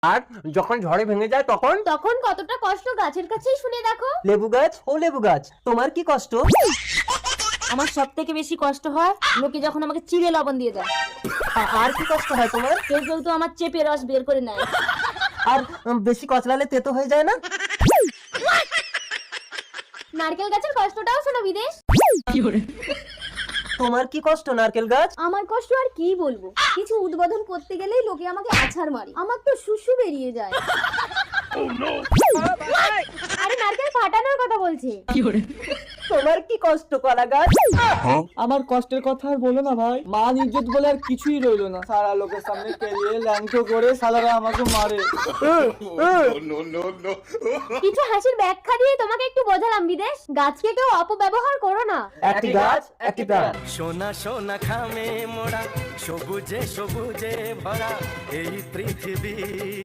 আর যখন ঝড়ে ভেঙে যায় তখন? তখন কতটা কষ্ট গাছের কাছেই শুনে দেখো। লেবু গাছ, ও লেবু গাছ, তোমার কি কষ্ট? আমার সব থেকে বেশি কষ্ট হয় লোকে যখন আমাকে চিড়ে লবণ দিয়ে দেয়। আর কি কষ্ট হয় তোমার? কেউ কেউ তো আমার চেপে রস বের করে নেয়। আর বেশি কচলালে তেতো হয়ে যায় না? নারকেল গাছের কষ্টটাও শোনো বিদেশ। তোমার কি কষ্ট নারকেল গাছ? আমার কষ্ট আর কি বলবো, কিছু উদ্বোধন করতে গেলেই লোকে আমাকে আছাড় মারে, আমার তো শুশু বেরিয়ে যায়। আরে নারকেল ফাটানোর কথা বলছি। তোমার কি কষ্ট কলা গাছ? আমার কষ্টের কথা আর বলো না ভাই, মান ইজ্জত বলে আর কিছুই রইলো না। সারা লোকের সামনে কেলিয়ে ল্যাংটো করে সালারা আমাকে মারে। কিছু হাসির ব্যাখ্যা দিয়ে তোমাকে একটু বোঝালাম বিদেশ, গাছকে কেউ অপব্যবহার করো না। একটি গাছ একটি প্রাণ। সোনা সোনা খামে মোড়া, সবুজে সবুজে ভরা এই পৃথিবী।